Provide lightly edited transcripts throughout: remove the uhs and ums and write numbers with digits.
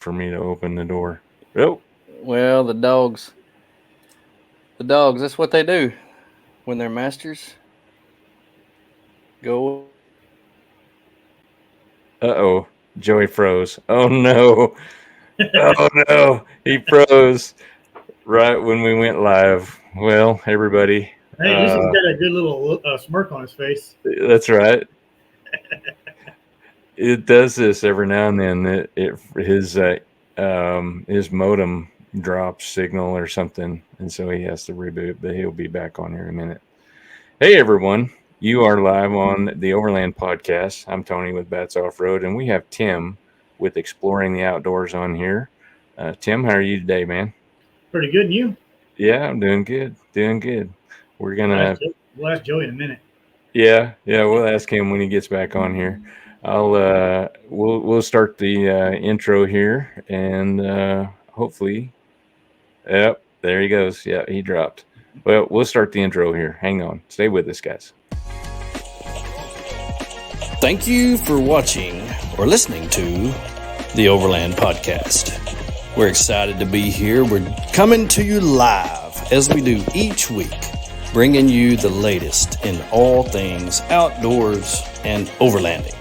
for me to open the door. Oh, Well, the dogs, that's what they do when their masters go away. uh-oh. Joey froze. Oh, no. Oh, no. He froze right when we went live. Well, everybody, Hey, at least he's got a good little smirk on his face. that's right. It does this every now and then. His modem drops signal or something, and so he has to reboot. But he'll be back on here in a minute. Hey everyone, you are live on the Overland podcast. I'm Tony with Bats Off Road, and we have Tim with Exploring the Outdoors on here. Tim, how are you today, man? Pretty good, and you? Yeah, I'm doing good. Doing good. We're gonna We'll ask Joey in a minute. Yeah, we'll ask him when he gets back on here. We'll start the intro here, and hopefully, yep, there he goes. Yeah, he dropped. Well, we'll start the intro here. Hang on, stay with us, guys. Thank you for watching or listening to the Overland Podcast. We're excited to be here. We're coming to you live as we do each week, bringing you the latest in all things outdoors and overlanding.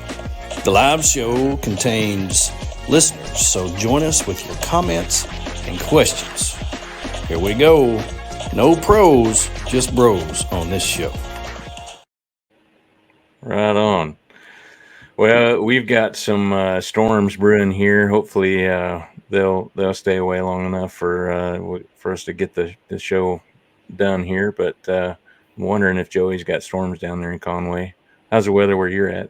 The live show contains listeners, so join us with your comments and questions. Here we go. No pros, just bros on this show. Right on. Well, we've got some storms brewing here. Hopefully, they'll stay away long enough for us to get the show done here. But I'm wondering if Joey's got storms down there in Conway. How's the weather where you're at?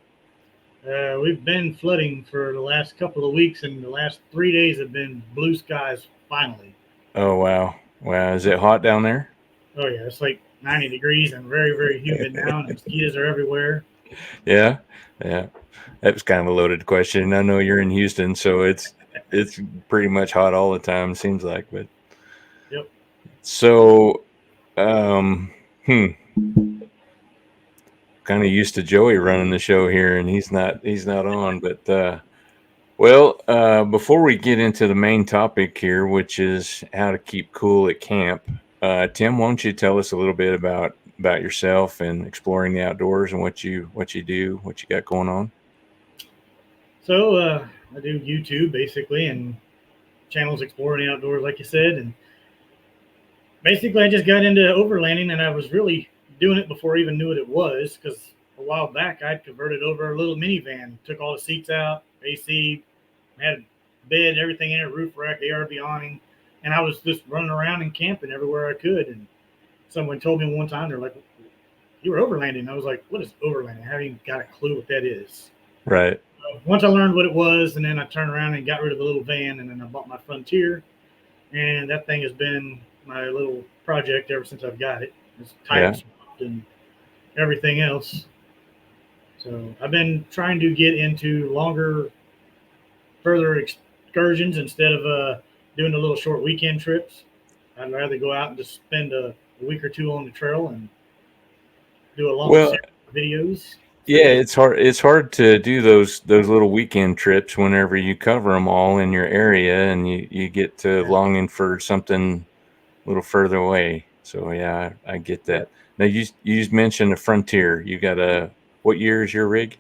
We've been flooding for the last couple of weeks, and the last 3 days have been blue skies finally. Oh wow, wow! Is it hot down there? Oh yeah, it's like 90 degrees and very, very humid now, and mosquitoes are everywhere. Yeah, yeah. That was kind of a loaded question. I know you're in Houston, so it's pretty much hot all the time. Seems like, but Yep. so um, hmm. Kind of used to Joey running the show here, and he's not on. But before we get into the main topic here, which is how to keep cool at camp, Tim, why don't you tell us a little bit about yourself and exploring the outdoors and what you do, what you got going on? So I do YouTube basically, and channels exploring the outdoors, like you said, and basically I just got into overlanding, and I was really doing it before I even knew what it was, because a while back I'd converted over a little minivan, took all the seats out, AC, had a bed, everything in it, roof rack, ARB awning, and I was just running around and camping everywhere I could. And someone told me one time, they're like, "You were overlanding." I was like, "What is overlanding? I haven't even got a clue what that is." Right. Once I learned what it was, and then I turned around and got rid of the little van, and then I bought my Frontier, and that thing has been my little project ever since I've got it. It's Yeah. tires and everything else. So I've been trying to get into longer, further excursions instead of doing the little short weekend trips. I'd rather go out and just spend a week or two on the trail and do a long Well, series of videos. yeah, it's hard. It's hard to do those little weekend trips whenever you cover them all in your area, and you get to Yeah, longing for something a little further away. So yeah, I get yeah. that. Now you just mentioned a Frontier. You got a what year is your rig?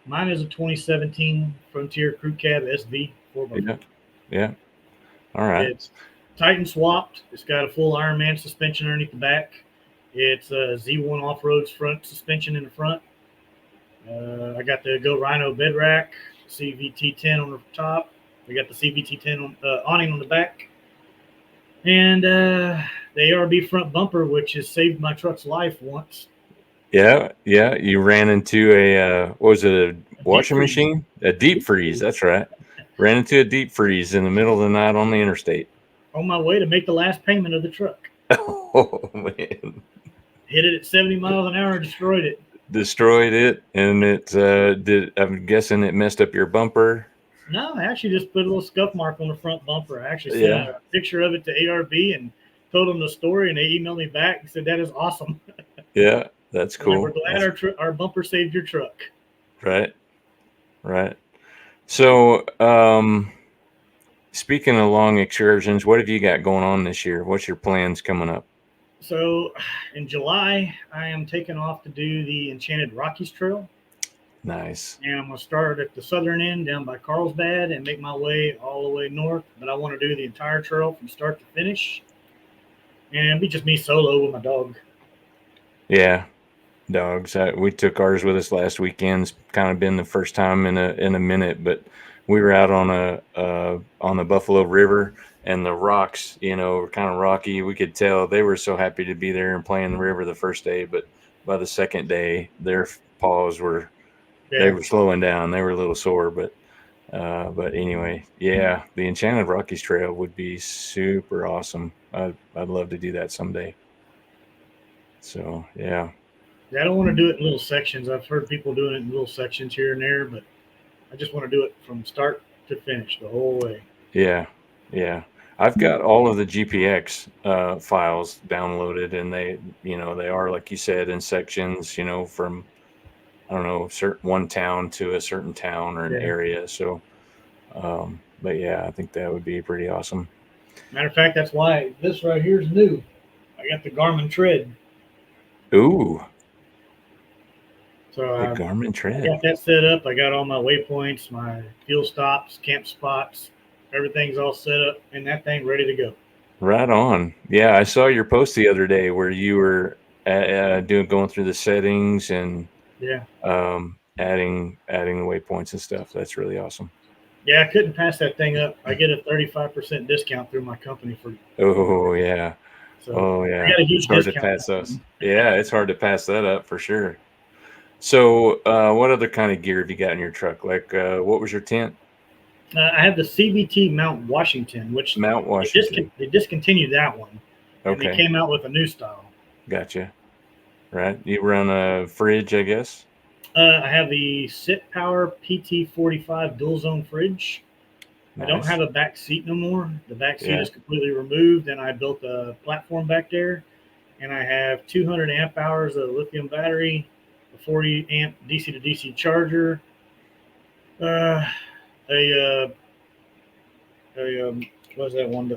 Mine is a 2017 Frontier Crew Cab SV 4x4. Yeah, yeah. All right. It's Titan swapped. It's got a full Ironman suspension underneath the back. It's a Z1 off-road front suspension in the front. I got the Go Rhino bed rack, CVT10 on the top. We got the CVT10 awning on the back, and the ARB front bumper, which has saved my truck's life once. Yeah, yeah. You ran into what was it, a A deep washing freeze. machine? A deep Deep freeze. freeze. That's right. Ran into a deep freeze in the middle of the night on the interstate. On my way to make the last payment of the truck. Oh man. Hit it at 70 miles an hour and destroyed it. Destroyed it, and it did. I'm guessing it messed up your bumper. No, I actually just put a little scuff mark on the front bumper. I actually sent Yeah, a picture of it to ARB and told them the story, and they emailed me back and said, "That is awesome." yeah. That's Like, we're cool. glad That's our bumper saved your truck. right, right. So, Speaking of long excursions, what have you got going on this year? What's your plans coming up? So in July, I am taking off to do the Enchanted Rockies Trail. Nice. And I'm going to start at the southern end down by Carlsbad and make my way all the way north. But I want to do the entire trail from start to finish. And it'll be just me solo with my dog. Yeah, dogs. We took ours with us last weekend. It's kind of been the first time in a minute, but we were out on the Buffalo River, and the rocks, were kind of rocky. We could tell they were so happy to be there and play in the river the first day, but by the second day, their paws were they were slowing down. They were a little sore, but anyway, yeah, the Enchanted Rockies Trail would be super awesome. I'd love to do that someday. So yeah. I don't want to do it in little sections. I've heard people doing it in little sections here and there, but I just want to do it from start to finish the whole way. Yeah, yeah. I've got all of the GPX files downloaded, and they are, like you said, in sections. From, I don't know, certain one town to a certain town or an area. So, but yeah, I think that would be pretty awesome. Matter of fact, that's why this right here is new. I got the Garmin Tread. Ooh. So the Garmin Tread. I got that set up. I got all my waypoints, my fuel stops, camp spots. Everything's all set up, and that thing ready to go. Right on. Yeah, I saw your post the other day where you were going through the settings and adding the waypoints and stuff. That's really awesome. Yeah, I couldn't pass that thing up. I get a 35% discount through my company for. Oh yeah. So oh yeah. I got a huge it's hard to pass those. Yeah, it's hard to pass that up for sure. So, what other kind of gear have you got in your truck? Like, what was your tent? I have the CVT Mount Washington, which they discontinued that one. And they came out with a new style. Gotcha. Right. You run a fridge, I guess? I have the Sit Power PT45 dual zone fridge. Nice. I don't have a back seat no more. The back seat is completely removed, and I built a platform back there. And I have 200 amp hours of lithium battery, a 40 amp DC to DC charger, what was that one?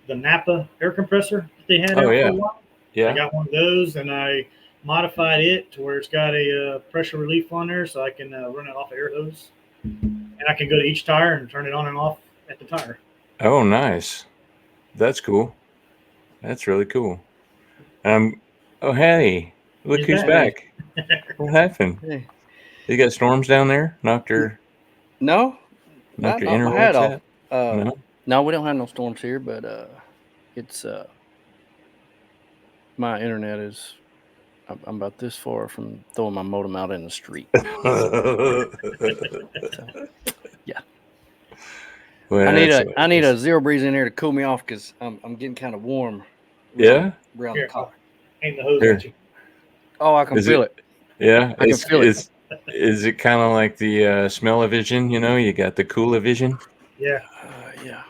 The Napa air compressor that they had out for a while. Yeah. I got one of those, and I modified it to where it's got a pressure relief on there, so I can run it off an air hose, and I can go to each tire and turn it on and off at the tire. Oh, nice! That's cool. That's really cool. Oh, hey! Look who's back! What happened? Hey. You got storms down there? Knocked your no, knocked your interwebs out? No, we don't have no storms here, but it's my internet is. I'm about this far from throwing my modem out in the street. So, yeah. Well, I need a ZeroBreeze in here to cool me off because I'm getting kind of warm. Around the car. Ain't the hose at you. Oh, I can feel it. Yeah, I can feel it. Is it kind of like the smell-o-vision? You got the cool-o-vision? Yeah. Yeah.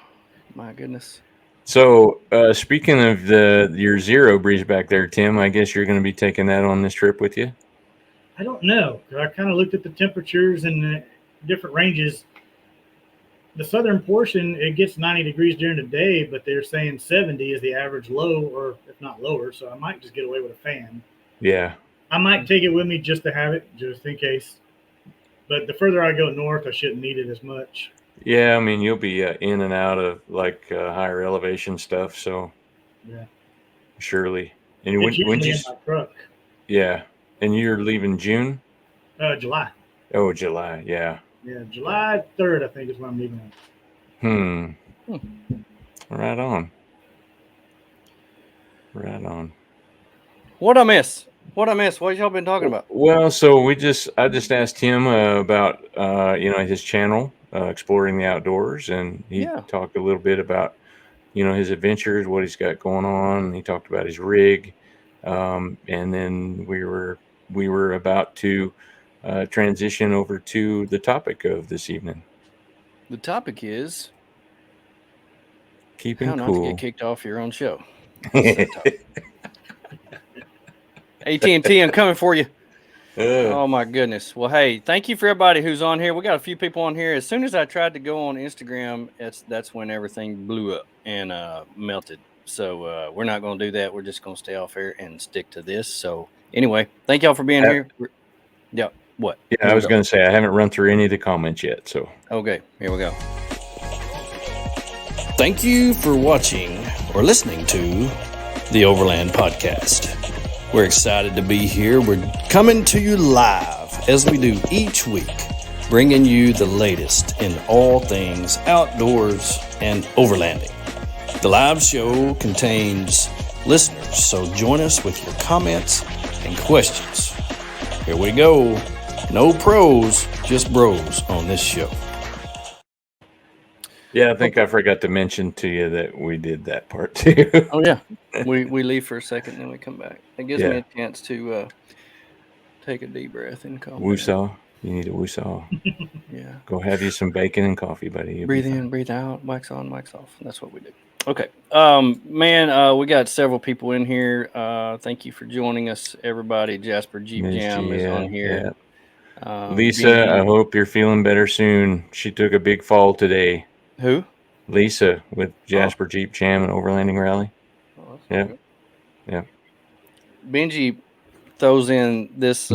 My goodness. So, speaking of your ZeroBreeze back there, Tim, I guess you're going to be taking that on this trip with you? I don't know. I kind of looked at the temperatures and the different ranges. The southern portion, it gets 90 degrees during the day, but they're saying 70 is the average low, or if not lower. So I might just get away with a fan. Yeah. I might take it with me just to have it, just in case. But the further I go north, I shouldn't need it as much. Yeah, I mean, you'll be in and out of higher elevation stuff, so yeah, surely. And it's usually in my truck. Yeah, and you're leaving June? July. Oh, July. Yeah. Yeah, July 3rd, I think, is when I'm leaving. Right on. Right on. What I miss? What y'all been talking about? Well, so I just asked him about his channel, Exploring the Outdoors, and he talked a little bit about his adventures, what he's got going on, and he talked about his rig, and then we were about to transition over to the topic of this evening. The topic is keeping how cool. Not to get kicked off your own show. AT&T, I'm coming for you. Oh my goodness. Well, hey, thank you for everybody who's on here. We got a few people on here. As soon as I tried to go on Instagram, that's when everything blew up and melted. So we're not going to do that. We're just going to stay off here and stick to this. So anyway, thank y'all for being here. Yeah. What? Yeah, Here I we was go. going to say I haven't run through any of the comments yet. So Okay, here we go. Thank you for watching or listening to the Overland Podcast. We're excited to be here. We're coming to you live as we do each week, bringing you the latest in all things outdoors and overlanding. The live show contains listeners, so join us with your comments and questions. Here we go. No pros, just bros on this show. yeah, I think I forgot to mention to you that we did that part too. Oh yeah, we leave for a second, and then we come back. It gives me a chance to take a deep breath and calm down. Woosah. You need a woosah. Yeah. Go have you some bacon and coffee, buddy. You'll Breathe be fine. in, breathe out, wax on, wax off. That's what we do. Okay. We got several people in here. Thank you for joining us, everybody. Jasper Jeep Miss Jam is on Gia, here. Lisa, I hope you're feeling better soon. She took a big fall today. Who? Lisa with Jasper Jeep Jam and Overlanding Rally. Oh, Yeah. good. Yeah. Benji throws in this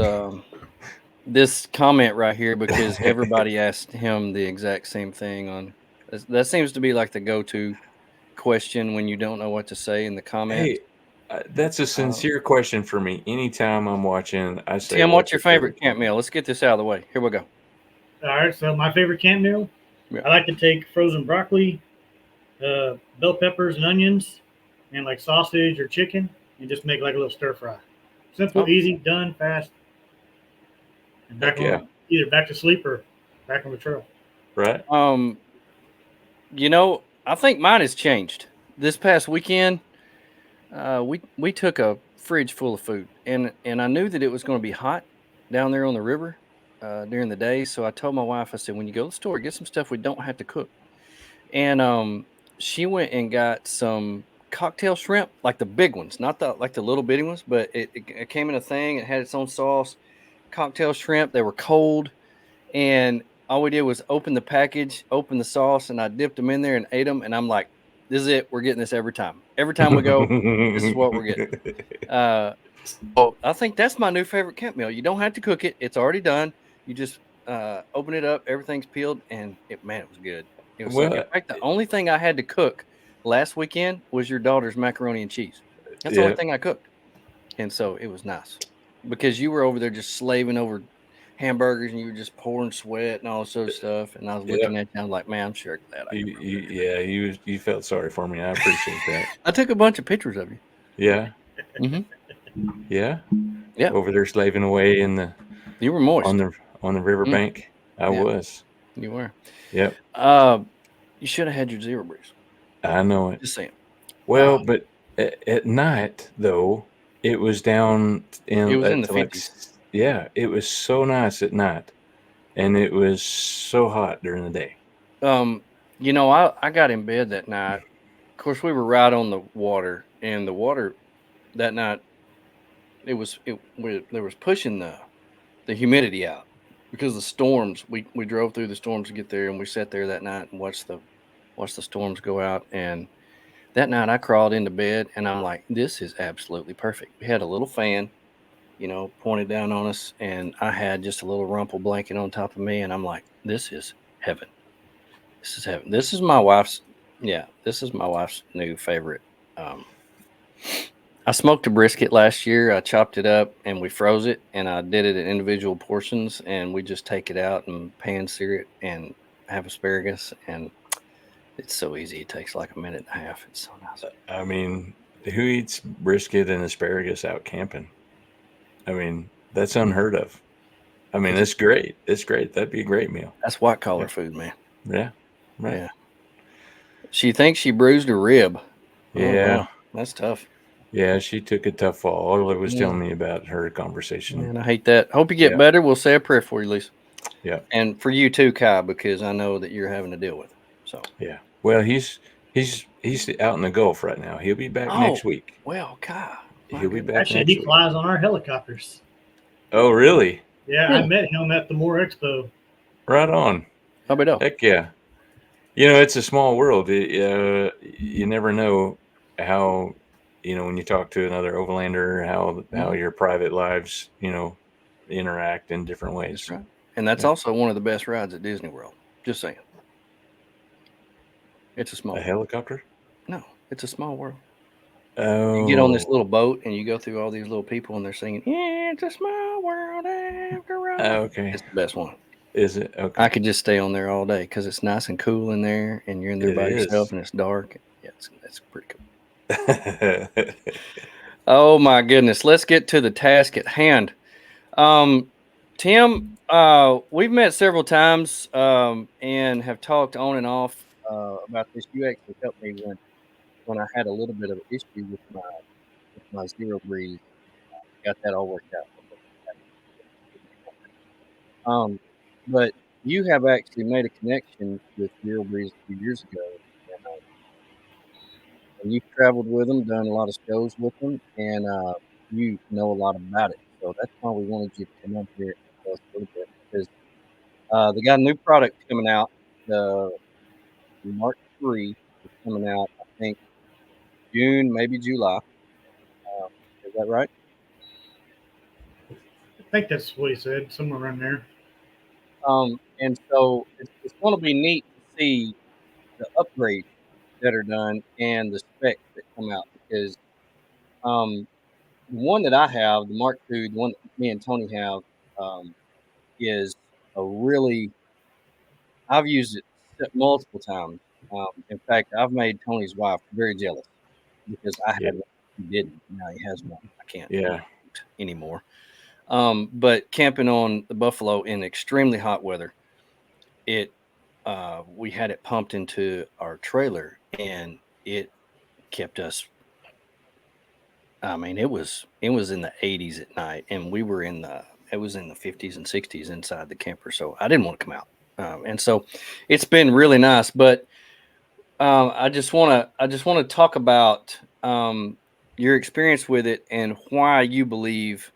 this comment right here because everybody asked him the exact same thing on. That seems to be like the go-to question when you don't know what to say in the comments. Hey, that's a sincere question for me. Anytime I'm watching, I say, Tim, what's your favorite camp meal? Let's get this out of the way. Here we go. All right, so my favorite camp meal, I like to take frozen broccoli, bell peppers and onions, and like sausage or chicken, and just make like a little stir fry. Simple, easy, done, fast. And back on, either back to sleep or back on the trail. Right. I think mine has changed. This past weekend, we took a fridge full of food, and I knew that it was going to be hot down there on the river during the day. So I told my wife, I said, when you go to the store, get some stuff we don't have to cook. And she went and got some cocktail shrimp, like the big ones, not the little bitty ones, but it came in a thing. It had its own sauce. Cocktail shrimp. They were cold, and all we did was open the package, open the sauce, and I dipped them in there and ate them. And I'm like, this is it. We're getting this every time. Every time we go, this is what we're getting. So I think that's my new favorite camp meal. You don't have to cook it. It's already done. You just open it up. Everything's peeled, and it was good. It was in fact, the only thing I had to cook last weekend was your daughter's macaroni and cheese. That's the only thing I cooked. And so it was nice because you were over there just slaving over hamburgers and you were just pouring sweat and all this sort of stuff. And I was looking at you, I was like, man, I'm sure glad you felt sorry for me. I appreciate that. I took a bunch of pictures of you. Yeah. Mm-hmm. Yeah. Yeah. Over there slaving away in the. You were moist on the riverbank. I was. You were. Yep. You should have had your ZeroBreeze. I know it. Just saying. Well, but at night though, it was down in. It was in the 50s. Yeah, it was so nice at night, and it was so hot during the day. I got in bed that night. Of course, we were right on the water, and the water that night, there was pushing the humidity out because the storms. We drove through the storms to get there, and we sat there that night and watched the storms go out. And that night, I crawled into bed, and I'm like, "This is absolutely perfect." We had a little fan, pointed down on us, and I had just a little rumple blanket on top of me, and I'm like, "This is heaven. This is heaven." This is my wife's. Yeah, this is my wife's new favorite. I smoked a brisket last year. I chopped it up and we froze it, and I did it in individual portions, and we just take it out and pan sear it and have asparagus, and it's so easy. It takes like a minute and a half. It's so nice. I mean, who eats brisket and asparagus out camping? I mean, that's unheard of. I mean, it's great. It's great. That'd be a great meal. That's white collar food, man. Yeah. Right. Yeah. She thinks she bruised her rib. Yeah. Oh, wow. That's tough. Yeah, she took a tough fall. All it was telling me about her conversation. And I hate that. Hope you get better. We'll say a prayer for you, Lisa. Yeah. And for you too, Kai, because I know that you're having to deal with it. So yeah. Well, he's out in the Gulf right now. He'll be back next week. Well, Kai. He'll be back Actually, next he week. flies on our helicopters. Oh, really? Yeah, I met him at the Moore Expo. Right on. How about Heck yeah. It's a small world. You never know how, when you talk to another overlander, how your private lives, interact in different That's ways. right. And that's Yeah. also one of the best rides at Disney World. Just saying. It's a small A world. helicopter? No, it's a small world. You get on this Oh, little boat and you go through all these little people and they're singing, "It's a small world after all." okay. It's the best one. Is it? I Okay. could just stay on there all day because it's nice and cool in there and you're in there It by yourself is. and it's dark. Yeah, it's pretty cool. Oh my goodness. Let's get to the task at hand. Tim, we've met several times and have talked on and off about this. You actually helped me when I had a little bit of an issue with my ZeroBreeze. Got that all worked out. But you have actually made a connection with ZeroBreeze a few years ago, and you've traveled with them, done a lot of shows with them, and you know a lot about it. So that's why we wanted you to come up here and tell us a little bit because they got a new product coming out. The Mark III is coming out, I think, June, maybe July. Is that right? I think that's what he said, somewhere around there. And so it's going to be neat to see the upgrades that are done and the specs that come out because um, the one that I have, the Mark II, the one that me and Tony have, um, is a really I've used it multiple times. In fact, I've made Tony's wife very jealous because I Yeah. had one. He didn't. Now he has one. I can't Yeah. anymore. But camping on the Buffalo in extremely hot weather, it we had it pumped into our trailer and it kept us. I mean, it was in the 80s at night, and we were it was in the 50s and 60s inside the camper. So I didn't want to come out, and so it's been really nice. But I just want to talk about your experience with it and why you believe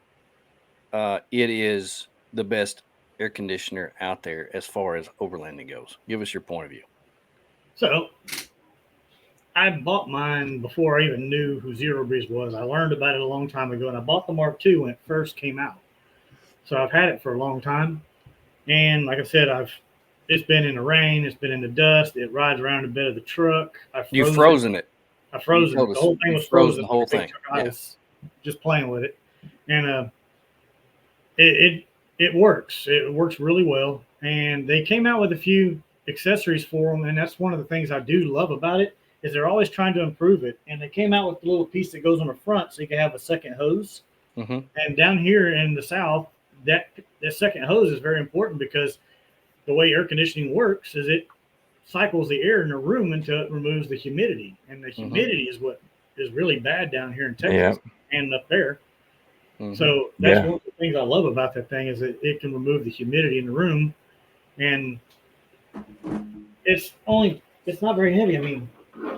it is the best air conditioner out there as far as overlanding goes. Give us your point of view. So I bought mine before I even knew who ZeroBreeze was. I learned about it a long time ago, and I bought the Mark II when it first came out. So I've had it for a long time, and like I said, it's been in the rain, it's been in the dust, it rides around the bed of the truck. I You've froze it. frozen it. I You frozen told it. The us whole thing you was frozen frozen the like whole a big thing. chunk of Yeah. ice, just playing with it, and it it works. It works really well, and they came out with a few accessories for them, and that's one of the things I do love about it is they're always trying to improve it. And they came out with the little piece that goes on the front, so you can have a second hose. Mm-hmm. And down here in the South, that second hose is very important because the way air conditioning works is it cycles the air in a room until it removes the humidity, and the Mm-hmm. humidity is what is really bad down here in Yeah. Texas and up there. Mm-hmm. So that's Yeah. one of the things I love about that thing is that it can remove the humidity in the room, and it's not very heavy. I mean,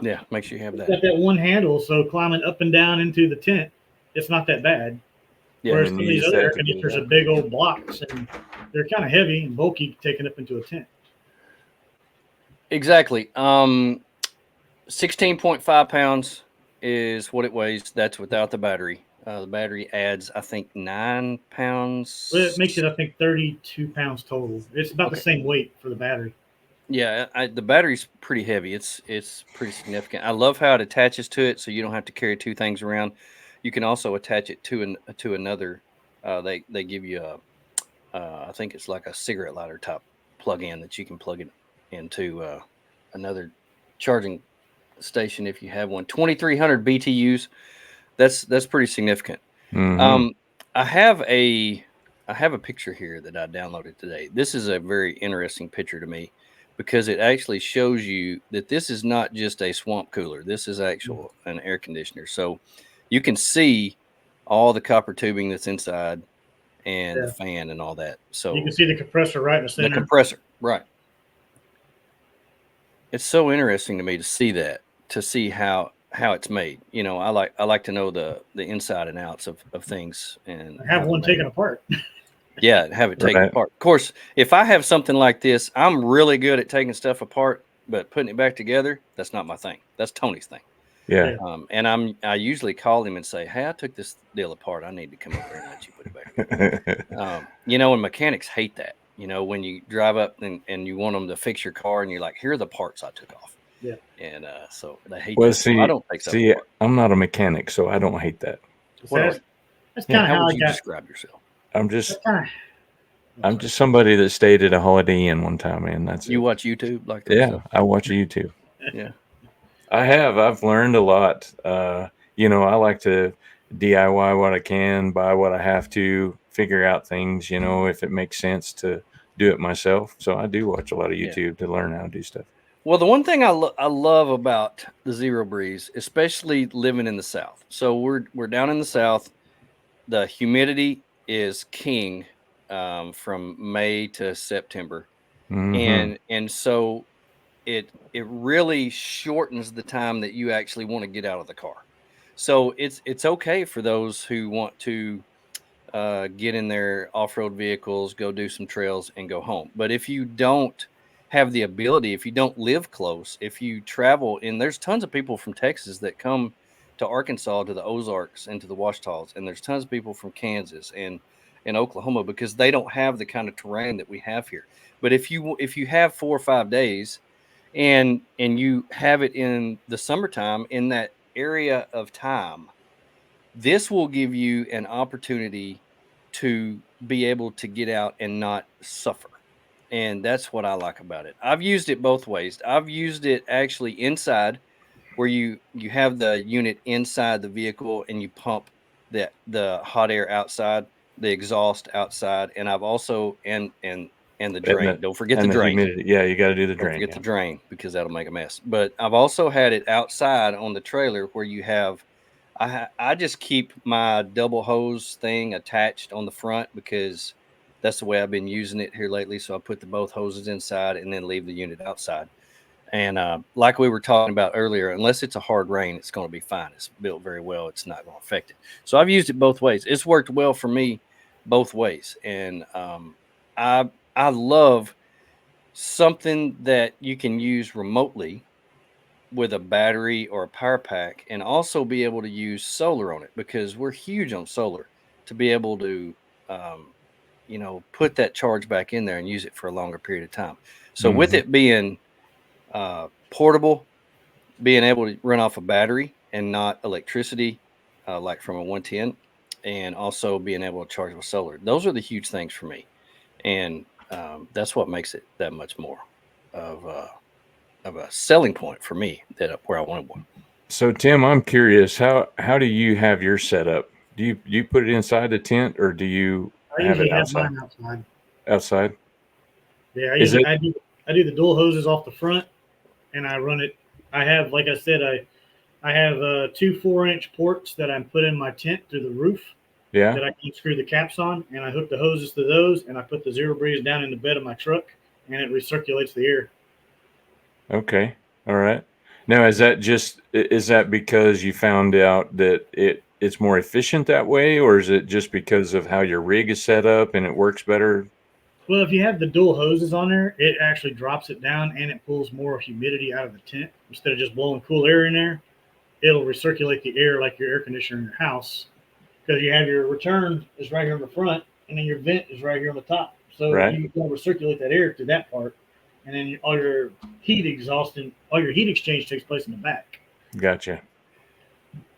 Yeah, make sure you have it's that. got that one handle, so climbing up and down into the tent, it's not that bad. Yeah. And Whereas then some you of these use other that air to go conditioners are down. big old blocks, and they're kind of heavy and bulky taken up into a tent. Exactly. 16.5 pounds is what it weighs. That's without the battery. The battery adds, I think, 9 But it makes pounds. it, I think, 32 pounds total. It's about the Okay. same weight for the battery. Yeah, the battery's pretty heavy. It's pretty significant. I love how it attaches to it, so you don't have to carry two things around. You can also attach it to another. They give you I think it's like a cigarette lighter type plug-in that you can plug it into another charging station if you have one. 2,300 BTUs. That's pretty significant. Mm-hmm. Um, I have a picture here that I downloaded today. This is a very interesting picture to me because it actually shows you that this is not just a swamp cooler. This is actual an air conditioner. So you can see all the copper tubing that's inside and the Yeah. fan and all that. You can So see the compressor right in the the center. compressor, right. It's so interesting to me to see that, to see how how it's made. You know, I like to know the inside and outs of things and I have one taken apart. Yeah, have it taken Right. apart. Of course, if I have something like this, I'm really good at taking stuff apart, but putting it back together, that's not my thing. That's Tony's thing. Yeah. Yeah. And I usually call him and say, "Hey, I took this deal apart. I need to come over there and let you put it back together." You know, and mechanics hate that. You know, when you drive up and you want them to fix your car, and you're like, "Here are the parts I took off," Yeah. and so they hate Well, that. So I don't take stuff see, apart. I'm not a mechanic, so I don't hate that. So What are you? that's Yeah. kind of How how would I you got. describe yourself? I'm That's just kind of. I'm just somebody that stayed at a Holiday Inn one time, man. That's You it. watch YouTube like that Yeah, stuff? I watch YouTube. Yeah. I have. I've learned a lot. I like to DIY what I can, buy what I have to, figure out things, if it makes sense to do it myself. So I do watch a lot of Yeah. YouTube to learn how to do stuff. Well, the one thing I love about the ZeroBreeze, especially living in the South. So we're down in the South. The humidity is king from May to September, Hmm. and so it really shortens the time that you actually want to get out of the car. So it's okay for those who want to get in their off-road vehicles, go do some trails, and go home. But if you don't have the ability, if you don't live close, if you travel, and there's tons of people from Texas that come to Arkansas, to the Ozarks, and to the Ouachitas, and there's tons of people from Kansas and Oklahoma because they don't have the kind of terrain that we have here. But if you have 4 or 5 days and you have it in the summertime in that area of time, this will give you an opportunity to be able to get out and not suffer. And that's what I like about it. I've used it both ways. I've used it actually inside where you have the unit inside the vehicle and you pump the hot air outside, the exhaust outside, and I've also and the And drain. Don't forget the the drain. humidity. Yeah, you got to do the Don't drain. forget Yeah. the drain because that'll make a mess. But I've also had it outside on the trailer where you have I just keep my double hose thing attached on the front because that's the way I've been using it here lately. So I put the both hoses inside and then leave the unit outside. And like we were talking about earlier, unless it's a hard rain, it's going to be fine. It's built very well. It's not going to affect it. So I've used it both ways. It's worked well for me both ways. And I love something that you can use remotely with a battery or a power pack and also be able to use solar on it because we're huge on solar to be able to um, put that charge back in there and use it for a longer period of time. So with Hmm. it being portable, being able to run off a battery and not electricity like from a 110, and also being able to charge with solar, those are the huge things for me. And that's what makes it that much more of a selling point for me that where I wanted one. So Tim, I'm curious, how do you have your setup? Do you put it inside the tent or do you I have it usually have outside? mine outside. Outside? Yeah, Is it? I do the dual hoses off the front, and I run it. I have, like I said, I have two 4-inch ports that I put in my tent through the roof Yeah. that I can screw the caps on, and I hook the hoses to those, and I put the ZeroBreeze down in the bed of my truck, and it recirculates the air. Okay. All right. Now, is that because you found out that it's more efficient that way, or is it just because of how your rig is set up and it works better? Well, if you have the dual hoses on there, it actually drops it down and it pulls more humidity out of the tent instead of just blowing cool air in there. It'll recirculate the air like your air conditioner in your house because you have your return is right here in the front and then your vent is right here on the top. So Right. you can recirculate that air to that part, and then all your heat exhaust and all your heat exchange takes place in the back. Gotcha.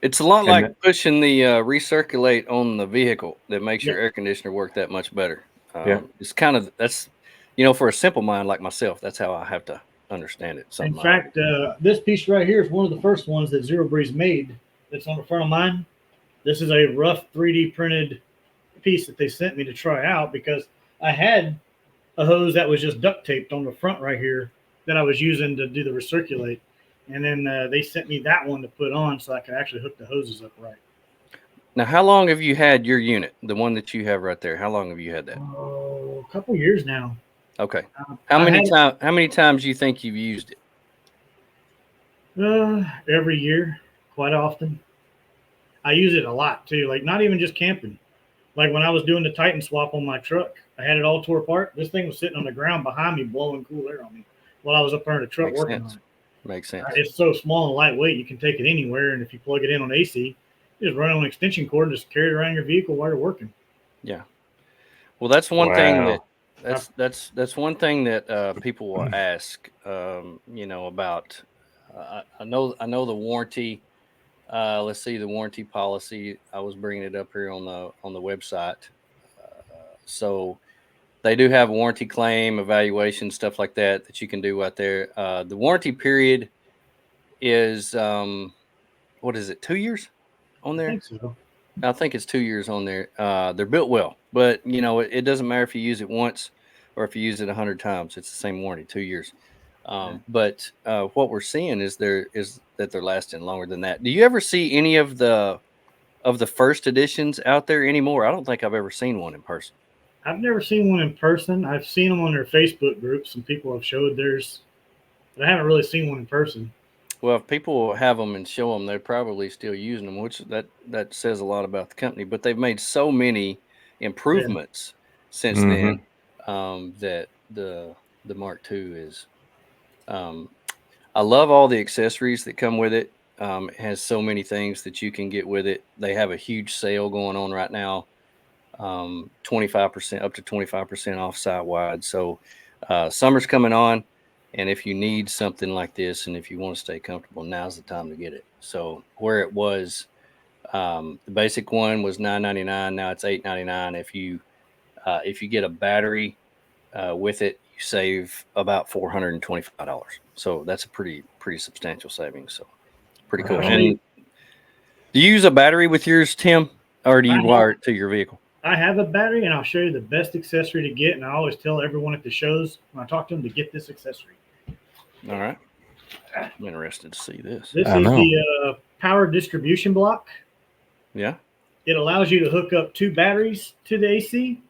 It's a lot And like pushing the recirculate on the vehicle that makes your Yep. air conditioner work that much better. yeah. It's kind of that's for a simple mind like myself, that's how I have to understand it. In Something I fact, this piece right here is one of the first ones that ZeroBreeze made. That's on the front of mine. This is a rough 3D printed piece that they sent me to try out because I had a hose that was just duct taped on the front right here that I was using to do the recirculate. And then they sent me that one to put on so I could actually hook the hoses up right. Now, how long have you had your unit, the one that you have right there? How long have you had that? Oh, a couple years now. Okay. I had How many times do you think you've used it? every year. quite often. I use it a lot too, like not even just camping. Like when I was doing the Titan swap on my truck, I had it all tore apart. This thing was sitting on the ground behind me, blowing cool air on me while I was up there in the truck Makes working sense. on it. Makes sense. It's so small and lightweight, you can take it anywhere. And if you plug it in on AC, you just run it on an extension cord and just carry it around your vehicle while you're working. Yeah. Well, that's one thing Wow. that's one thing that people will ask. About. I know the warranty. Let's see the warranty policy. I was bringing it up here on the website. So they do have warranty claim, evaluation, stuff like that you can do out there. The warranty period is what is it? 2 years on I there? think so. I think it's 2 years on there. They're built well, but it doesn't matter if you use it once or if you use it 100 times. It's the same warranty, 2 years. But what we're seeing is that they're lasting longer than that. Do you ever see any of the first editions out there anymore? I don't think I've ever seen one in person. I've never seen one in person. I've seen them on their Facebook groups, and people have showed theirs, but I haven't really seen one in person. Well, if people have them and show them, they're probably still using them, which that says a lot about the company. But they've made so many improvements since then that the Mark II is. I love all the accessories that come with it. It has so many things that you can get with it. They have a huge sale going on right now, 25% up to 25% off site wide. So summer's coming on. And if you need something like this, and if you want to stay comfortable, now's the time to get it. So where it was, the basic one was $9.99. Now it's $8.99. If you get a battery with it, you save about $425. So that's a pretty substantial savings. So pretty cool. And do you use a battery with yours, Tim, or do you wire it to your vehicle? I have a battery, and I'll show you the best accessory to get. And I always tell everyone at the shows when I talk to them to get this accessory. All right. I'm interested to see this. This is the power distribution block. Yeah. It allows you to hook up 2 batteries to the AC.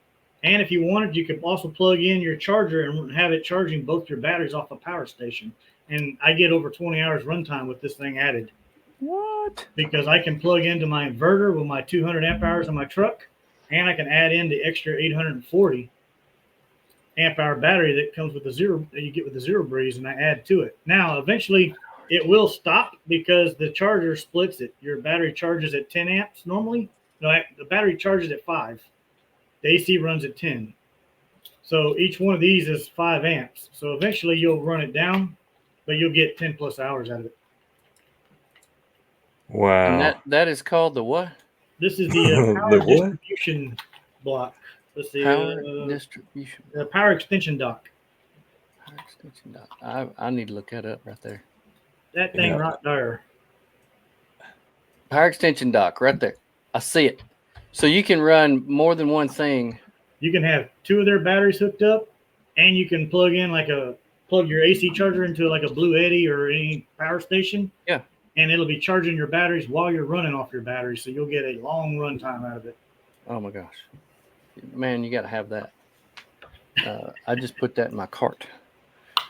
And if you wanted, you could also plug in your charger and have it charging both your batteries off a power station. And I get over 20 hours runtime with this thing added. What? Because I can plug into my inverter with my 200 amp hours on my truck, and I can add in the extra 840 amp hour battery that comes with that you get with the ZeroBreeze, and I add to it. Now, eventually, it will stop because the charger splits it. Your battery charges at 10 amps normally. No, the battery charges at 5. The AC runs at 10. So each one of these is 5 amps. So eventually you'll run it down, but you'll get 10 plus hours out of it. Wow. And that is called the what? This is the power distribution block. Let's see. Power distribution. The power extension dock. Power extension dock. I need to look that up right there. That thing right there. Power extension dock right there. I see it. So you can run more than one thing. You can have 2 of their batteries hooked up, and you can plug your AC charger into like a Blue Eddy or any power station. Yeah. And it'll be charging your batteries while you're running off your batteries, so you'll get a long run time out of it. Oh my gosh, man, you got to have that. I just put that in my cart.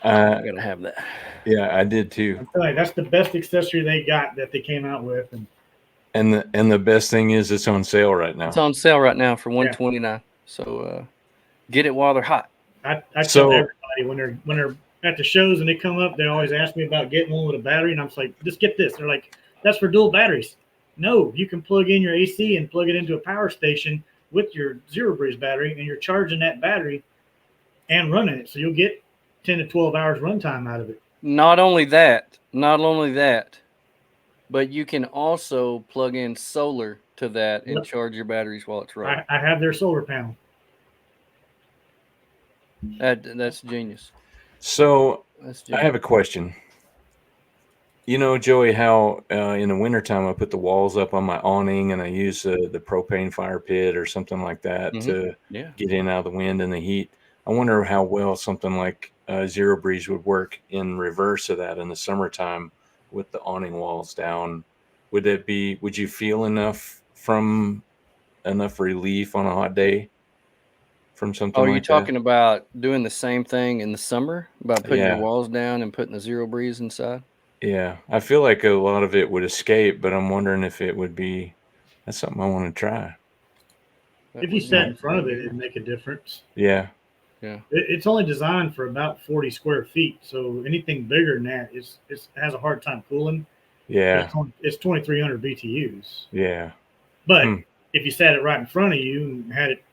I got to have that. Yeah, I did too. I'm telling you, that's the best accessory they got that they came out with. And the best thing is it's on sale right now. It's on sale right now for $129. So get it while they're hot. I tell everybody when they're at the shows and they come up, they always ask me about getting one with a battery, and I'm like, just get this. They're like, that's for dual batteries. No, you can plug in your AC and plug it into a power station with your ZeroBreeze battery, and you're charging that battery and running it. So you'll get 10 to 12 hours runtime out of it. Not only that, but you can also plug in solar to that and charge your batteries while it's running. I have their solar panel. That's genius. So I have a question. You know, Joey, how in the wintertime I put the walls up on my awning and I use the propane fire pit or something like that to get in out of the wind and the heat. I wonder how well something like ZeroBreeze would work in reverse of that in the summertime with the awning walls down. Would you feel enough relief on a hot day from something like that? Are you talking about doing the same thing in the summer, about putting your walls down and putting the ZeroBreeze inside? Yeah, I feel like a lot of it would escape, but I'm wondering if it would be. That's something I want to try. That If you would be sat in a front good of it, idea. it'd make a difference. Yeah, Yeah. It's only designed for about 40 square feet, so anything bigger than that is has a hard time cooling. yeah, It's 2,300 BTUs. yeah. But Hmm. if you sat it right in front of you and had it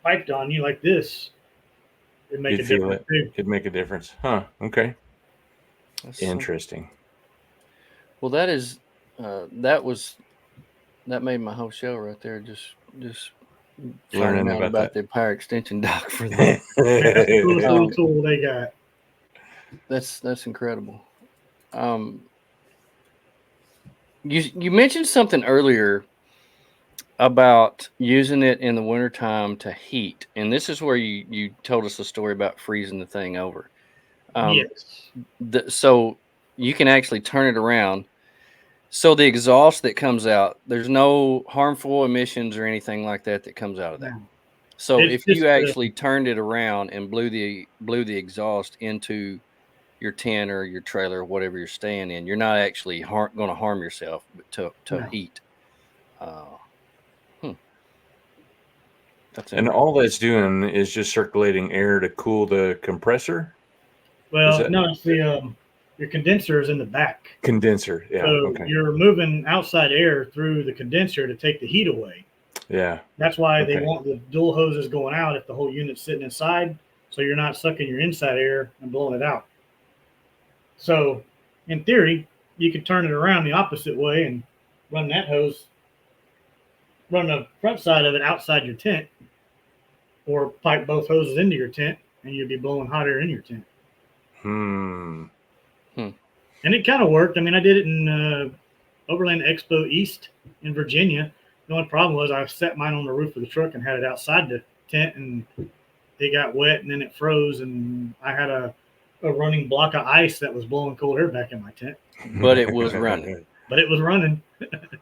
piped on you like this, it'd make a You'd feel difference it. too. It'd make a difference. Huh. Okay. That's something. Interesting. Well, that is that was that made my whole show right there. Just finding Learning out about about that. the power extension dock for that. Man, that's the coolest little Um, tool they got. that's incredible. Um, you mentioned something earlier about using it in the wintertime to heat, and this is where you told us a story about freezing the thing over. Um, Yes. so you can actually turn it around. So the exhaust that comes out, there's no harmful emissions or anything like that that comes out of that. No. So It's if just you actually turned it around and blew the exhaust into your tent or your trailer or whatever you're staying in, you're not actually going to harm yourself, but to no. heat. Uh, hmm, that's And all interesting. that's doing is just circulating air to cool the compressor. Is Well, that no, it's the your condenser is in the back. condenser? Yeah. So Okay. you're moving outside air through the condenser to take the heat away. Yeah. That's why they Okay. want the dual hoses going out if the whole unit's sitting inside, so you're not sucking your inside air and blowing it out. So, in theory, you could turn it around the opposite way and run that hose, run the front side of it outside your tent, or pipe both hoses into your tent, and you'd be blowing hot air in your tent. Hmm. Hmm. And it kind of worked. I mean, I did it in Overland Expo East in Virginia. The only problem was I set mine on the roof of the truck and had it outside the tent, and it got wet and then it froze, and I had a running block of ice that was blowing cold air back in my tent. But it was running. But it was running.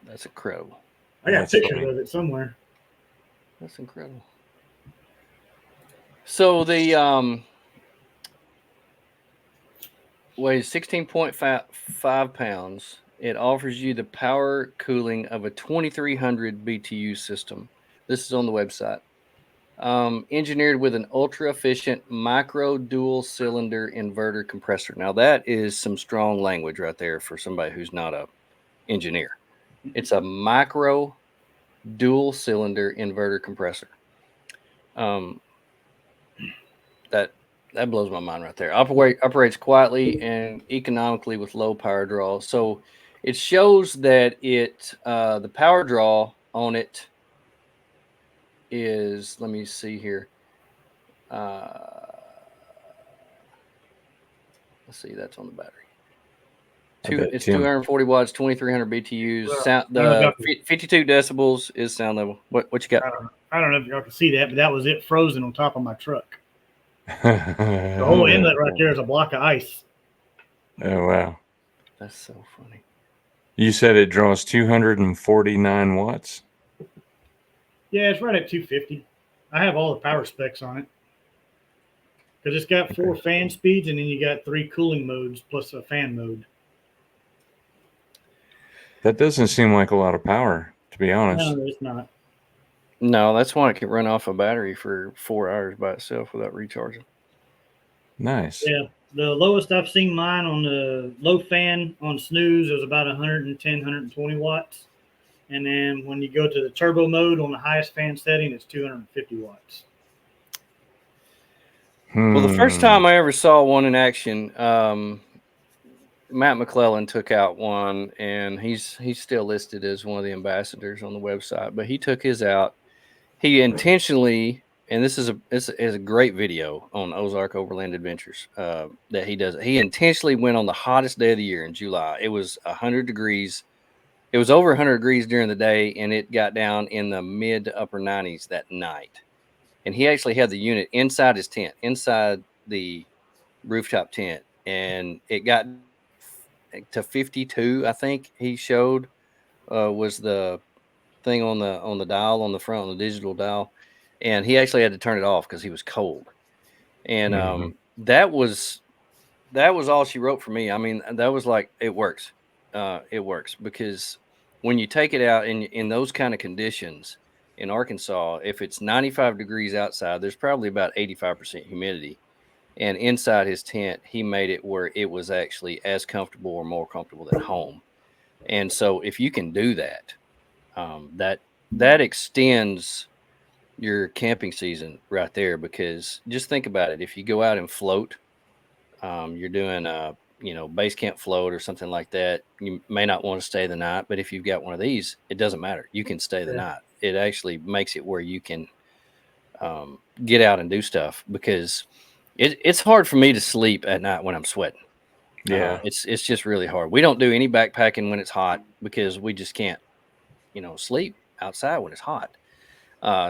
That's incredible. I got That's pictures funny. of it somewhere. That's incredible. So the weighs 16.5 pounds. It offers you the power cooling of a 2300 BTU system. This is on the website. Engineered with an ultra efficient micro dual cylinder inverter compressor. Now, that is some strong language right there for somebody who's not a engineer. It's a micro dual cylinder inverter compressor. Um, that that blows my mind right there. Operates quietly and economically with low power draw. So it shows that the power draw on it is, let me see here. Let's see, that's on the battery. I bet It's Tim. 240 watts, 2300 BTUs. Well, Sound, I don't know if the y'all can, 52 decibels is sound level. What you got? I don't know if y'all can see that, but that was it frozen on top of my truck. The whole Oh inlet right there is a block of ice. wow! That's so funny. You said it draws 249 watts. Yeah, it's right at 250. I have all the power specs on it because it's got 4 Okay. fan speeds, and then you got 3 cooling modes plus a fan mode. That doesn't seem like a lot of power, to be honest. No, it's not. No, that's why it can run off a battery for 4 hours by itself without recharging. Nice. Yeah, the lowest I've seen mine on the low fan on snooze was about 110, 120 watts. And then when you go to the turbo mode on the highest fan setting, it's 250 watts. Well, the first Hmm. time I ever saw one in action, Matt McClellan took out one, and he's still listed as one of the ambassadors on the website. But he took his out. He intentionally, and this is a great video on Ozark Overland Adventures that he does. He intentionally went on the hottest day of the year in July. It was 100 degrees. It was over 100 degrees during the day, and it got down in the mid to upper 90s that night. And he actually had the unit inside his tent, inside the rooftop tent, and it got to 52. I think he showed was the thing on the dial on the front on the digital dial, and he actually had to turn it off because he was cold. And Mhm. that was that was all she wrote for me. I mean, that was like, it works. It works because when you take it out in those kind of conditions in Arkansas, if it's 95 degrees outside, there's probably about 85% humidity. And inside his tent, he made it where it was actually as comfortable or more comfortable than home. And so if you can do that, that extends your camping season right there, because just think about it. If you go out and float, you're doing a base camp float or something like that, you may not want to stay the night, but if you've got one of these, it doesn't matter, you can stay the Yeah. night. It actually makes it where you can get out and do stuff, because it's hard for me to sleep at night when I'm sweating. Yeah. It's just really hard. We don't do any backpacking when it's hot because we just can't sleep outside when it's hot.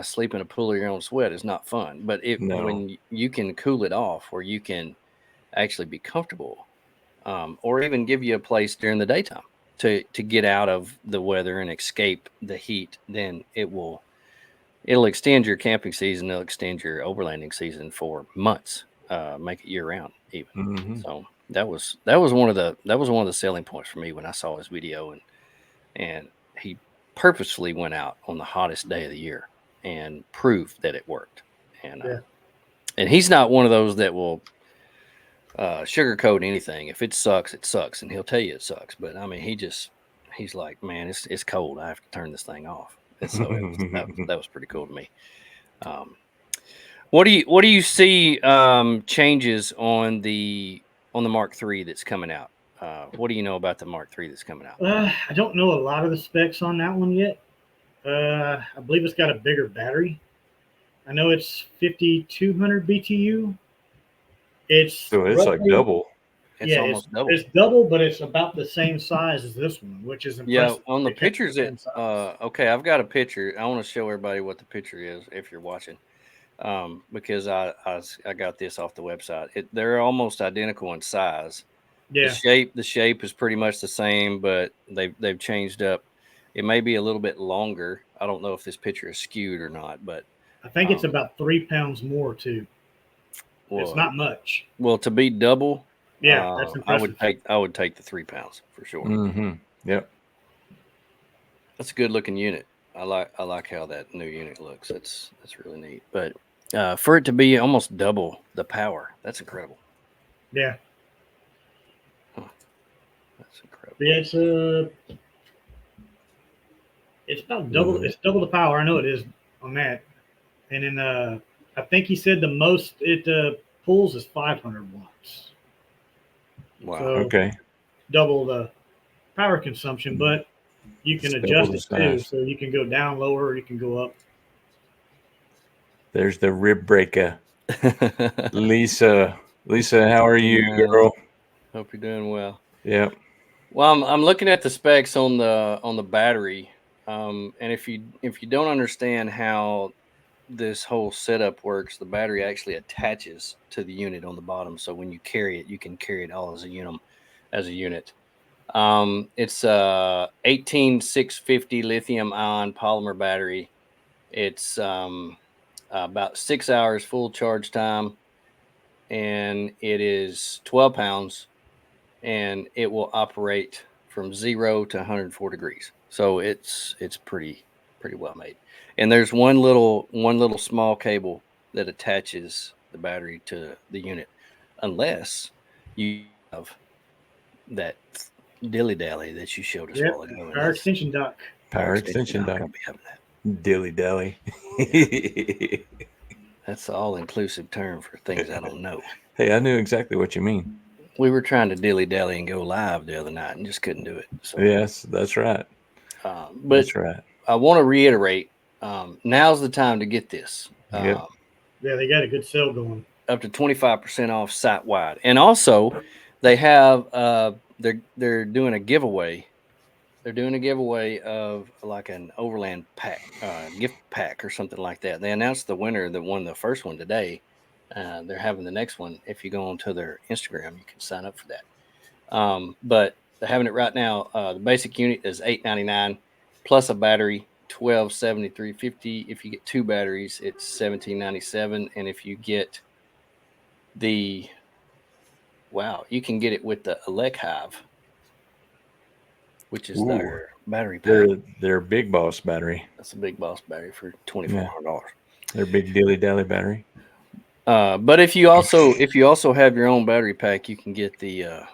Sleep in a pool of your own sweat is not fun, but No. when you can cool it off, where you can actually be comfortable, or even give you a place during the daytime to get out of the weather and escape the heat, then it'll extend your camping season. It'll extend your overlanding season for months, make it year round even. Hmm. So that was one of the selling points for me when I saw his video, and he purposefully went out on the hottest day of the year and proved that it worked. And Yeah. and he's not one of those that will sugarcoat anything. If it sucks, and he'll tell you it sucks. But I mean, he's like, man, it's cold. I have to turn this thing off. And so that was pretty cool to me. Um, what do you see changes on the Mark III that's coming out? What do you know about the Mark III that's coming out? I don't know a lot of the specs on that one yet. I believe it's got a bigger battery. I know it's 5,200 BTU. It's So it's like roughly, double. It's yeah, almost double. it's double, but it's about the same size as this one, which is Yeah, impressive. on the They kept pictures, the same size. okay, I've got a picture. I want to show everybody what the picture is if you're watching, because I got this off the website. They're almost identical in size. Yeah, The shape is pretty much the same, but they've changed up. It may be a little bit longer. I don't know if this picture is skewed or not, but I think it's um, about 3 pounds more too. It's well, not much. to be double, Yeah, that's impressive. I would take the 3 pounds for sure. Hmm. Yep. That's a good looking unit. I like how that new unit looks. That's really neat. But for it to be almost double the power, that's incredible. Yeah, Huh. That's incredible. yeah. It's about double. Mhm. It's double the power. I know it is on that. And then I think he said the most it pulls is 500 watts. Wow. So Okay. double the power consumption, but you can It's double adjust the it too. size. So you can go down lower, or you can go up. There's the rib breaker. Lisa. Lisa, how are you, Yeah. girl? Hope you're doing well. Yep. Well, I'm looking at the specs on the battery, and if you don't understand how this whole setup works, the battery actually attaches to the unit on the bottom. So when you carry it, you can carry it all as a unit. It's 18650 lithium ion polymer battery. It's about 6 hours full charge time, and it is 12 pounds, and it will operate from 0 to 104 degrees. So it's pretty well made. And there's one little small cable that attaches the battery to the unit, unless you have that dilly dally that you showed us a Yep, while ago. And power that's extension dock. Power extension dock. dock. I'll be having that. Dilly dally. That's an all-inclusive term for things I don't know. Hey, I knew exactly what you mean. We were trying to dilly dally and go live the other night and just couldn't do it. So Yes, that's right. but That's right. I want to reiterate, now's the time to get this. Yep. Yeah, they got a good sale going. Up to 25% off site wide, and also they have they're doing a giveaway. They're doing a giveaway of like an Overland pack, gift pack or something like that. They announced the winner that won the first one today. They're having the next one. If you go onto their Instagram, you can sign up for that. But they're having it right now. The basic unit is $899 plus a battery, $1,273.50. If you get two batteries, it's $1,797. And if you get the Wow, you can get it with the Elec Hive, which is Ooh, their battery pack. their big boss battery. That's a big boss battery for Yeah, $2,400. their big dilly dally battery. But if you also have your own battery pack, you can get the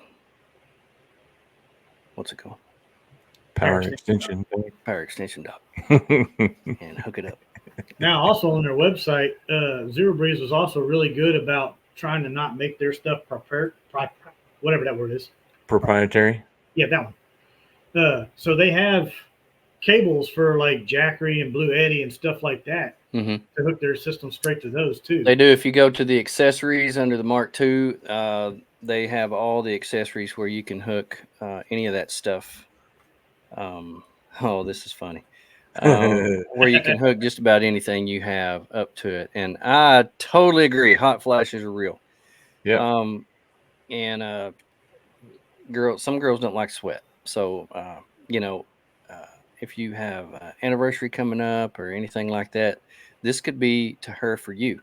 what's it called? Power extension. Power extension dock and hook it up. Now, also on their website, ZeroBreeze was also really good about trying to not make their stuff whatever that word is. Proprietary. Yeah, that one. So they have cables for like Jackery and Blue Eddy and stuff like that Mm-hmm. to hook their system straight to those too. They do. If you go to the accessories under the Mark II, they have all the accessories where you can hook any of that stuff. Oh, this is funny. Where you can hook just about anything you have up to it. And I totally agree. Hot flashes are real. Yeah. And some girls don't like sweat. So, you know, uh, if you have anniversary coming up or anything like that, this could be to her for you.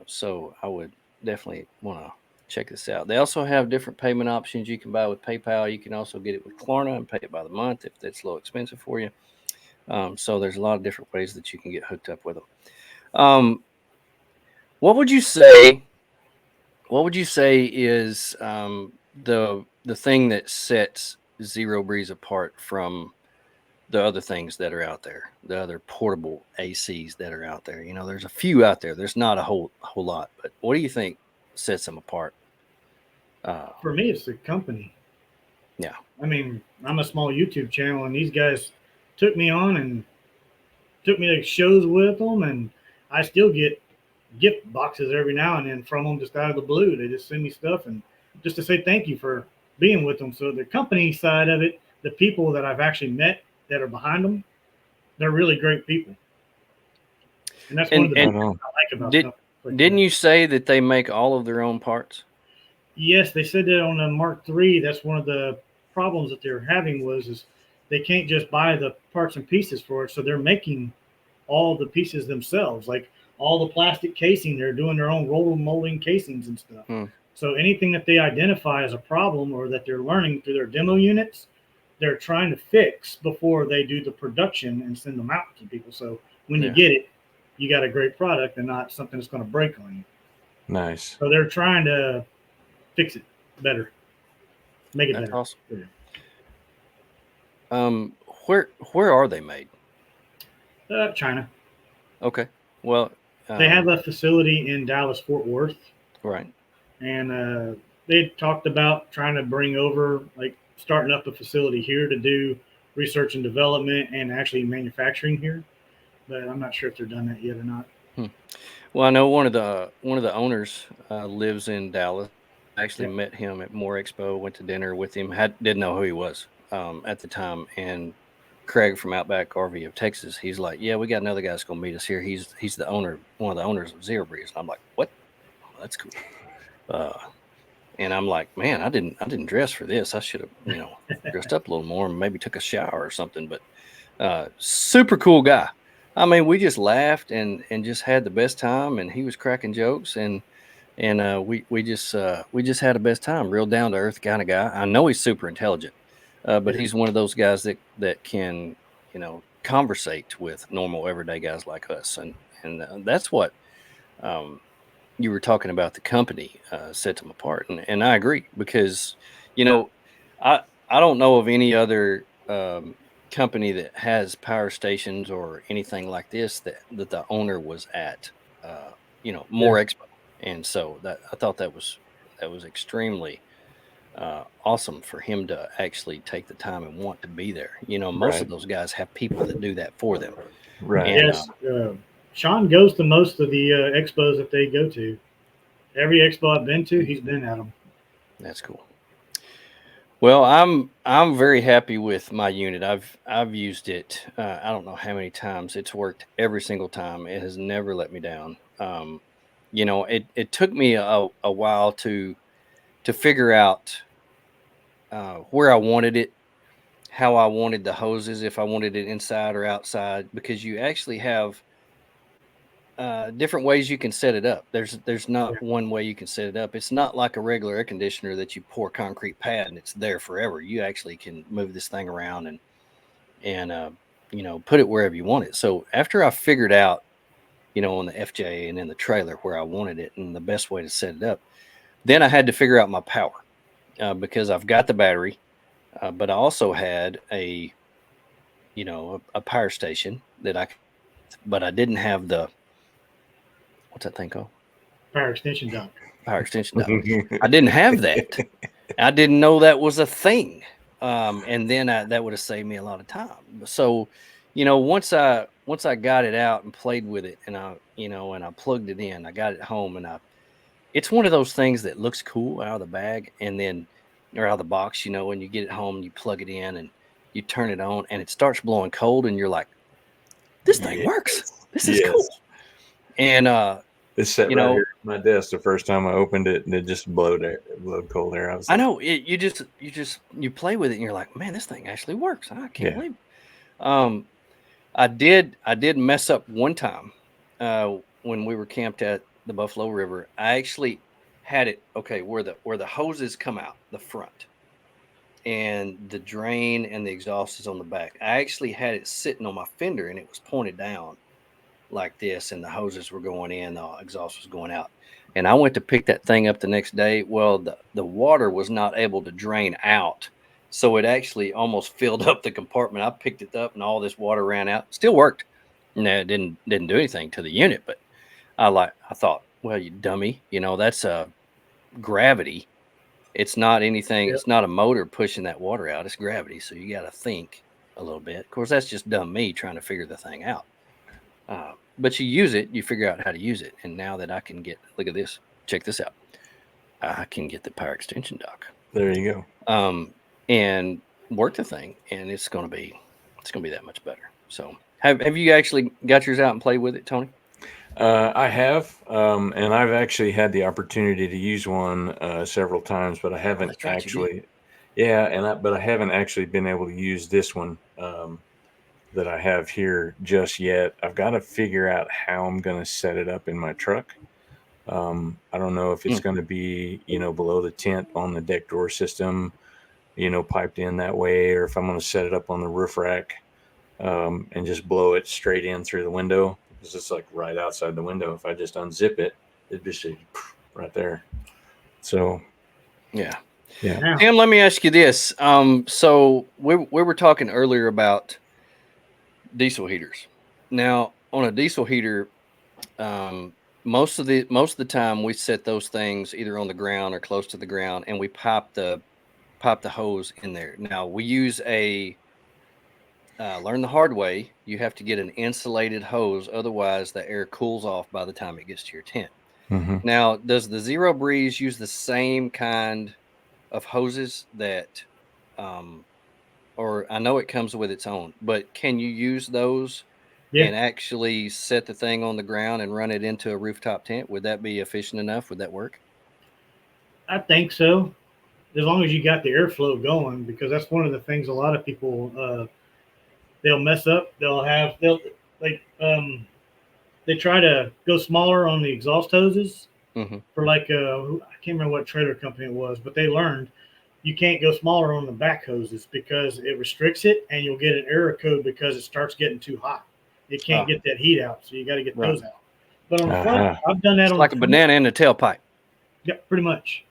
So I would definitely want to check this out. They also have different payment options you can buy with PayPal. You can also get it with Klarna and pay it by the month if that's a little expensive for you. So there's a lot of different ways that you can get hooked up with them. What would you say? What would you say is the thing that sets ZeroBreeze apart from the other things that are out there, the other portable ACs that are out there? You know, there's a few out there. There's not a whole lot, but what do you think sets them apart? For me, it's the company. Yeah. I mean, I'm a small YouTube channel, and these guys took me on and took me to shows with them, and I still get gift boxes every now and then from them just out of the blue. They just send me stuff and just to say thank you for being with them. So the company side of it, the people that I've actually met that are behind them, they're really great people. And that's one of the And things I like about did, stuff like didn't that. you say that they make all of their own parts? Yes, they said that on the Mark III. That's one of the problems that they're having is they can't just buy the parts and pieces for it. So they're making all the pieces themselves, like all the plastic casing. They're doing their own roller molding casings and stuff. So anything that they identify as a problem or that they're learning through their demo units, they're trying to fix before they do the production and send them out to people. So when you get it, you got a great product and not something that's going to break on you. Nice. So they're trying to fix it better, make it better. Awesome. Where are they made? China. Okay. Well, they have a facility in Dallas, Fort Worth. Right. And they talked about trying to bring over, like, starting up a facility here to do research and development and actually manufacturing here. But I'm not sure if they're done that yet or not. Well, I know one of the owners lives in Dallas. I actually met him at More Expo. Went to dinner with him. Didn't know who he was at the time. And Craig from Outback RV of Texas, he's like, "Yeah, we got another guy that's gonna meet us here. He's the owner, one of the owners of ZeroBreeze." And I'm like, "What? Oh, that's cool." And I'm like, "Man, I didn't dress for this. I should have, dressed up a little more and maybe took a shower or something." But super cool guy. I mean, we just laughed and just had the best time, and he was cracking jokes, and we just had the best time. Real down to earth kind of guy. I know he's super intelligent, but he's one of those guys that can conversate with normal everyday guys like us, and that's what you were talking about. The company set them apart, and I agree because I don't know of any other company that has power stations or anything like this that the owner was at More Expo. And so that I thought that was extremely awesome for him to actually take the time and want to be there. Most of those guys have people that do that for them. Right. And, yes. Sean goes to most of the expos that they go to. Every expo I've been to, he's been at them. That's cool. Well, I'm very happy with my unit. I've used it. I don't know how many times. It's worked every single time. It has never let me down. It took me a while to figure out where I wanted it, how I wanted the hoses, if I wanted it inside or outside, because you actually have different ways you can set it up. There's not Yeah. one way you can set it up. It's not like a regular air conditioner that you pour concrete pad and it's there forever. You actually can move this thing around and put it wherever you want it. So after I figured out, on the FJ and in the trailer where I wanted it and the best way to set it up, then I had to figure out my power because I've got the battery, but I also had a power station but I didn't have what's that thing called? Power extension dock. Power extension dock. I didn't have that. I didn't know that was a thing. And then that would have saved me a lot of time. So, once I got it out and played with it and I plugged it in, I got it home and it's one of those things that looks cool out of the bag or out of the box, when you get it home and you plug it in and you turn it on and it starts blowing cold and you're like, this thing works. This is cool. And, it sat right here at my desk the first time I opened it, and it just blowed cold air. I know you play with it, and you're like, man, this thing actually works. I can't believe it. I did mess up one time when we were camped at the Buffalo River. I actually had it where the hoses come out the front, and the drain and the exhaust is on the back. I actually had it sitting on my fender, and it was pointed down like this, and the hoses were going in, the exhaust was going out. And I went to pick that thing up the next day. Well, the water was not able to drain out, so it actually almost filled up the compartment. I picked it up, and all this water ran out. Still worked. No, it didn't do anything to the unit, but I thought, well, you dummy, that's gravity. It's not anything. Yep. It's not a motor pushing that water out. It's gravity. So you got to think a little bit. Of course, that's just dumb me trying to figure the thing out. But you use it, you figure out how to use it. And now that I can look at this, check this out. I can get the power extension dock. There you go. And work the thing, and it's going to be that much better. So have you actually got yours out and played with it, Tony? I have, and I've actually had the opportunity to use one several times, but I haven't actually. Yeah, but I haven't actually been able to use this one that I have here just yet. I've got to figure out how I'm going to set it up in my truck. I don't know if it's going to be, below the tent on the deck door system, piped in that way, or if I'm going to set it up on the roof rack and just blow it straight in through the window. Because it's like right outside the window. If I just unzip it, it'd just be right there. So, yeah. Tim, let me ask you this. So we were talking earlier about diesel heaters. Now, on a diesel heater, most of the time we set those things either on the ground or close to the ground, and we pop the hose in there. Now we use learn the hard way. You have to get an insulated hose, otherwise the air cools off by the time it gets to your tent. Mm-hmm. Now, does the ZeroBreeze use the same kind of hoses that, or I know it comes with its own, but can you use those and actually set the thing on the ground and run it into a rooftop tent? Would that be efficient enough? Would that work? I think so, as long as you got the airflow going, because that's one of the things a lot of people they'll mess up. They try to go smaller on the exhaust hoses for I can't remember what trailer company it was, but they learned you can't go smaller on the back hoses because it restricts it, and you'll get an error code because it starts getting too hot. It can't get that heat out, so you got to get those out. But on the front, I've done that. It's like a banana in the tailpipe. Yeah, pretty much.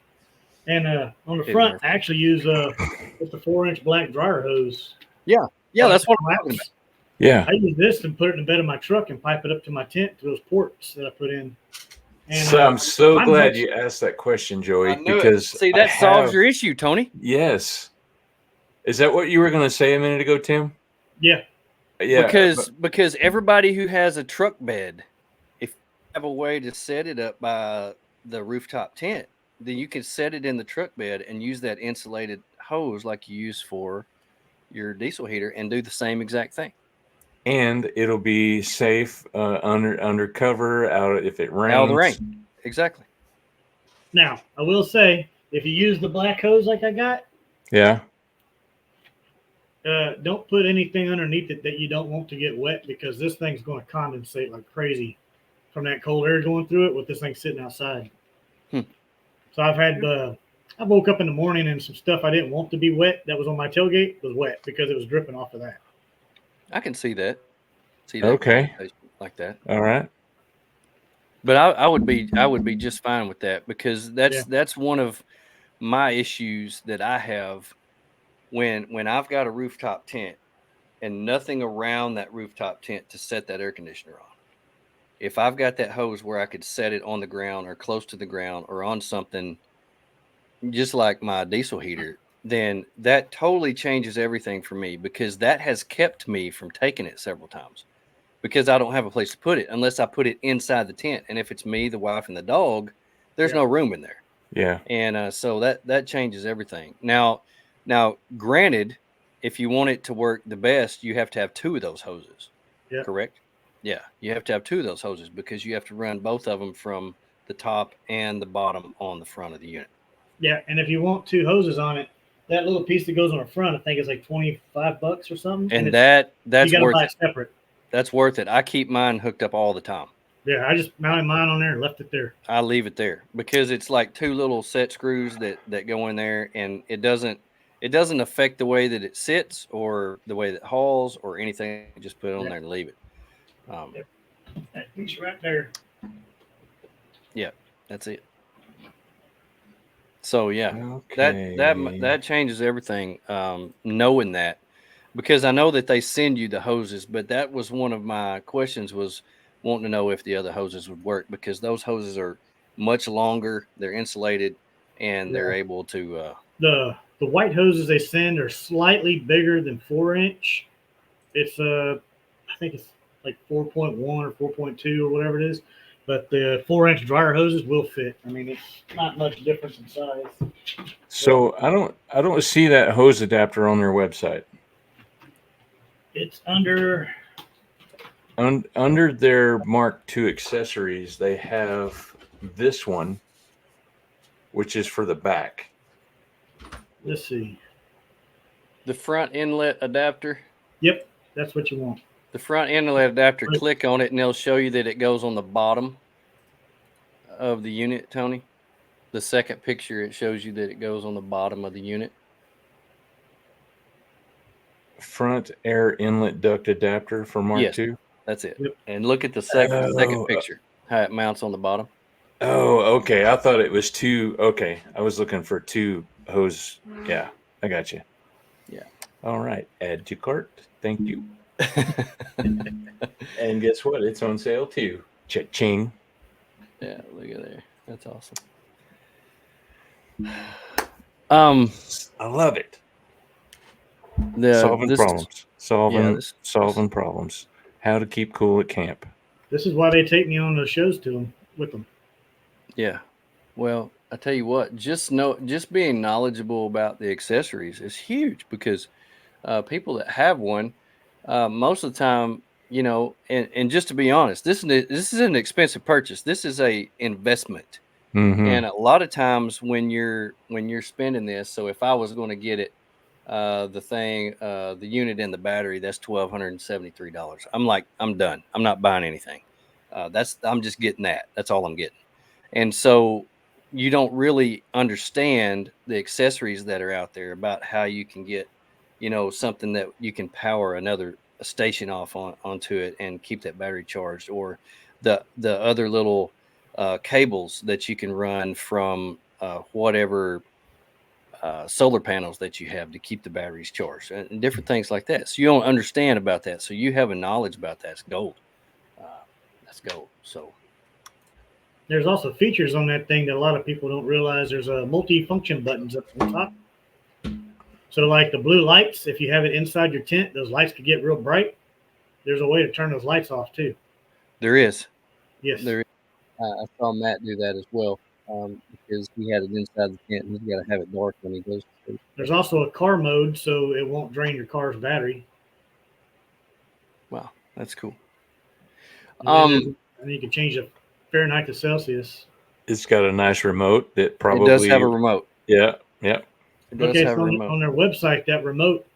And on the front, I actually use just a 4-inch black dryer hose. Yeah, that's what I'm talking about. Yeah, I use this and put it in the bed of my truck and pipe it up to my tent to those ports that I put in. And, so I'm so glad you asked that question, Joey, because that solves your issue, Tony. Yes. Is that what you were going to say a minute ago, Tim? Yeah. Yeah. Because everybody who has a truck bed, if you have a way to set it up by the rooftop tent, then you can set it in the truck bed and use that insulated hose like you use for your diesel heater and do the same exact thing. And it'll be safe under cover out if it rains. Out of the rain. Exactly. Now, I will say, if you use the black hose like I got, don't put anything underneath it that you don't want to get wet, because this thing's going to condensate like crazy. from that cold air going through it with this thing sitting outside. Hmm. So I've had I woke up in the morning and some stuff I didn't want to be wet that was on my tailgate was wet because it was dripping off of that. I can see that. See that Okay. conversation like that. All right. But I would be just fine with that because Yeah. that's one of my issues that I have when I've got a rooftop tent and nothing around that rooftop tent to set that air conditioner on. If I've got that hose where I could set it on the ground or close to the ground or on something just like my diesel heater, then that totally changes everything for me because that has kept me from taking it several times because I don't have a place to put it unless I put it inside the tent. And if it's me, the wife, and the dog, there's no room in there. Yeah. And so that changes everything. Now, granted, if you want it to work the best, you have to have two of those hoses. Yeah. Correct? Yeah, you have to have two of those hoses because you have to run both of them from the top and the bottom on the front of the unit. Yeah, and if you want two hoses on it, that little piece that goes on the front, I think it's like $25 or something. And you that's gotta worth buy it. it separate. That's worth it. I keep mine hooked up all the time. Yeah, I just mounted mine on there and left it there. I leave it there because it's like two little set screws that go in there, and it doesn't affect the way that it sits or the way that it hauls or anything. Just put it on there and leave it. That piece right there. Yeah, that's it. So yeah, Okay. that changes everything. Knowing that, because I know that they send you the hoses, but that was one of my questions was wanting to know if the other hoses would work because those hoses are much longer, they're insulated, and they're able to. The white hoses they send are slightly bigger than 4-inch. It's I think it's like 4.1 or 4.2 or whatever it is. But the 4-inch dryer hoses will fit. I mean, it's not much difference in size. So I don't see that hose adapter on their website. It's under Under their Mark II accessories, they have this one, which is for the back. let's see. The front inlet adapter. Yep, that's what you want. The front inlet adapter, click on it and they'll show you that it goes on the bottom of the unit, Tony. The second picture, it shows you that it goes on the bottom of the unit. Front air inlet duct adapter for Mark II. That's it. Yep. And look at the second picture, how it mounts on the bottom. Oh, okay. I thought it was two. Okay. I was looking for two hose. Yeah, I got you. Yeah. All right. Add to cart. Thank you. And guess what? It's on sale too. Cha-ching. Yeah, look at there. That's awesome. I love it. Solving problems. How to keep cool at camp. This is why they take me on the shows with them. Yeah. Well, I tell you what, just being knowledgeable about the accessories is huge because people that have one, most of the time, you know, and just to be honest, this is an expensive purchase. This is a investment. Mm-hmm. And a lot of times when you're spending this, so if I was going to get it, the unit and the battery, that's $1,273. I'm like, I'm done. I'm not buying anything. I'm just getting that. That's all I'm getting. And so you don't really understand the accessories that are out there about how you can get, you know, something that you can power another station off onto it and keep that battery charged, or the other little cables that you can run from whatever solar panels that you have to keep the batteries charged and different things like that. So you don't understand about that. So you have a knowledge about that. It's gold. That's gold. So there's also features on that thing that a lot of people don't realize. There's a multi-function buttons up on top. So like the blue lights, if you have it inside your tent, those lights could get real bright. There's a way to turn those lights off too. There is. Yes. There is. I saw Matt do that as well because he had it inside the tent and he's got to have it dark when he goes to sleep. There's also a car mode, so it won't drain your car's battery. Wow, that's cool. And you can change the Fahrenheit to Celsius. It's got a nice remote that probably... It does have a remote. Yeah, yeah. It does have a remote. On their website, that remote,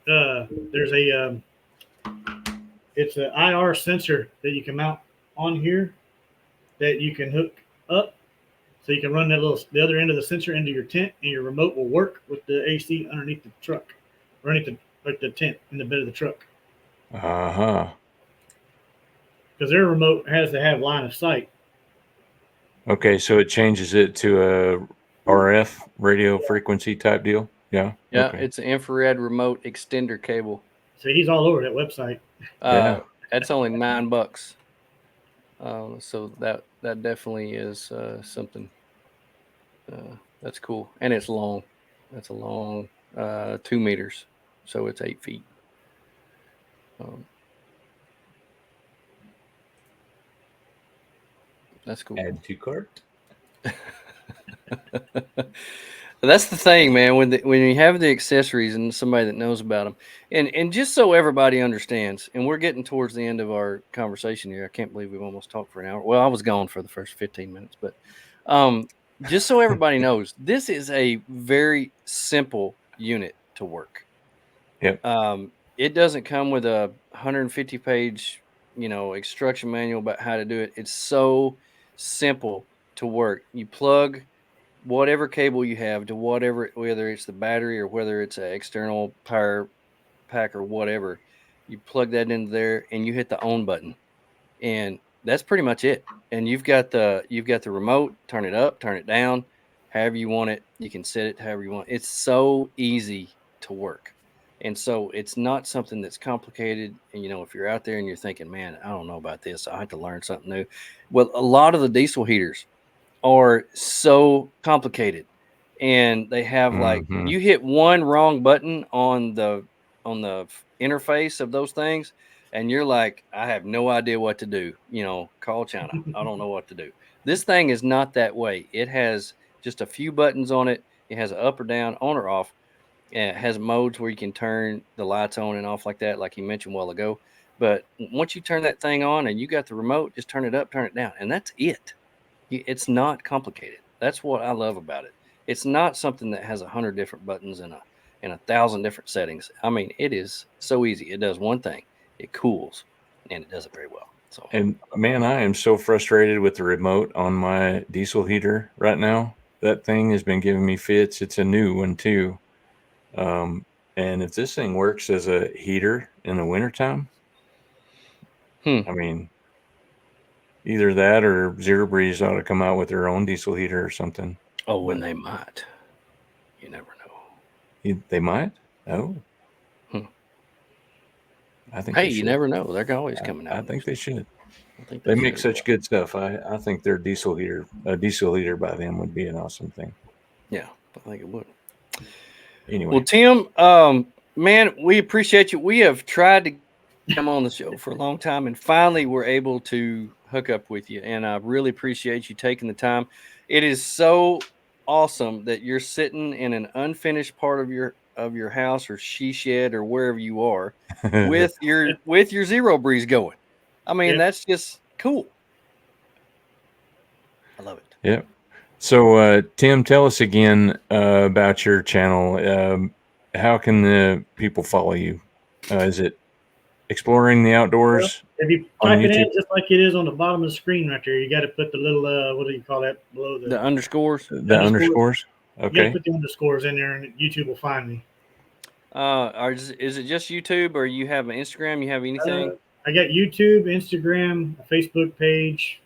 there's a... it's an IR sensor that you can mount on here, that you can hook up, so you can run the other end of the sensor into your tent, and your remote will work with the AC underneath the truck, or underneath the tent in the bed of the truck. Uh-huh. Because their remote has to have line of sight. Okay, so it changes it to a RF radio frequency type deal. Yeah. Yeah, Okay. it's an infrared remote extender cable. So he's all over that website. Yeah. That's only $9. So that definitely is something that's cool, and it's long. That's a long 2 meters, so it's 8 feet. That's cool. Add to cart. That's the thing, man. When you have the accessories and somebody that knows about them, and just so everybody understands, and we're getting towards the end of our conversation here. I can't believe we've almost talked for an hour. Well, I was gone for the first 15 minutes, but just so everybody knows, this is a very simple unit to work. Yep. It doesn't come with a 150-page, instruction manual about how to do it. It's so simple to work. You plug whatever cable you have to whatever, whether it's the battery or whether it's an external power pack or whatever, you plug that into there and you hit the on button, and that's pretty much it. And you've got the remote. Turn it up, turn it down, however you want it. You can set it however you want. It's so easy to work, and so it's not something that's complicated. And if you're out there and you're thinking, man, I don't know about this, I have to learn something new. Well, a lot of the diesel heaters are so complicated, and they have Mm-hmm. you hit one wrong button on the interface of those things, and you're like, I have no idea what to do. Call China. I don't know what to do. This thing is not that way. It has just a few buttons on it. It has an up or down, on or off. And it has modes where you can turn the lights on and off like that, like you mentioned a while ago. But once you turn that thing on and you got the remote, just turn it up, turn it down, and that's it. It's not complicated. That's what I love about it. It's not something that has 100 different buttons and 1,000 different settings. I mean, it is so easy. It does one thing. It cools, and it does it very well. So, And man, I am so frustrated with the remote on my diesel heater right now. That thing has been giving me fits. It's a new one too. And if this thing works as a heater in the wintertime, I mean, either that or ZeroBreeze ought to come out with their own diesel heater or something. Oh, and they might. You never know. They might. Oh, Hmm. I think. Hey, you never know. They're always coming out. I think they should. I think They make such good stuff. I think their diesel heater, a diesel heater by them would be an awesome thing. Yeah, I think it would. Anyway, well, Tim, man, we appreciate you. We have tried to come on the show for a long time, and finally we're able to hook up with you. And I really appreciate you taking the time. It is so awesome that you're sitting in an unfinished part of your house or she shed or wherever you are with your ZeroBreeze going. I mean, that's just cool. I love it. Yep. So, Tim, tell us again about your channel. How can the people follow you? Is it Exploring the Outdoors? If you type it in just like it is on the bottom of the screen right there, you got to put the little, what do you call that below the underscores? The underscores? Okay. You got to put the underscores in there, and YouTube will find me. Is it just YouTube, or you have an Instagram? You have anything? I got YouTube, Instagram, a Facebook page,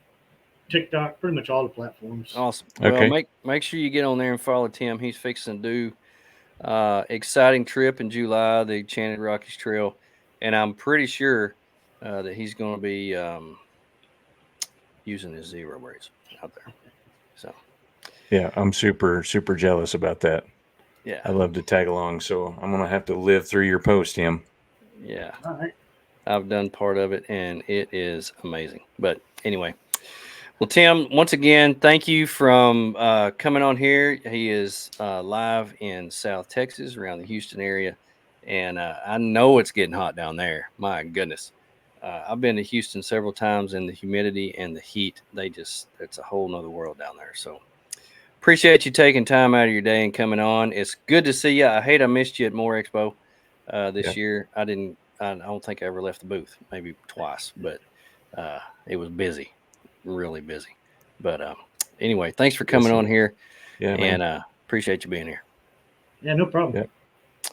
TikTok, pretty much all the platforms. Awesome. Okay. Well, make sure you get on there and follow Tim. He's fixing to do exciting trip in July, the Enchanted Rockies Trail, and I'm pretty sure that he's going to be using his ZeroBreeze out there. So yeah, I'm super jealous about that. Yeah, I love to tag along, so I'm gonna have to live through your post, Tim. Yeah, all right. I've done part of it, and it is amazing. But anyway, well, Tim, once again, thank you from coming on here. He is live in South Texas, around the Houston area, and I know it's getting hot down there. My goodness. I've been to Houston several times, and the humidity and the heat, it's a whole nother world down there. So appreciate you taking time out of your day and coming on. It's good to see you. I hate I missed you at More Expo this year. I don't think I ever left the booth, maybe twice, but it was busy, really busy. But anyway, thanks for coming on here. Yeah, man. And appreciate you being here. Yeah, no problem. Yeah.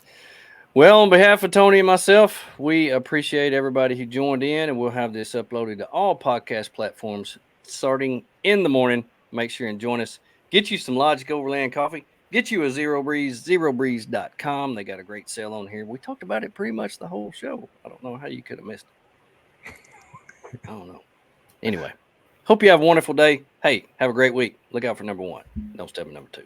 Well, on behalf of Tony and myself, we appreciate everybody who joined in, and we'll have this uploaded to all podcast platforms starting in the morning. Make sure and join us. Get you some Logic Overland coffee. Get you a ZeroBreeze, ZeroBreeze.com. They got a great sale on here. We talked about it pretty much the whole show. I don't know how you could have missed it. I don't know. Anyway, hope you have a wonderful day. Hey, have a great week. Look out for number 1. Don't step in number 2.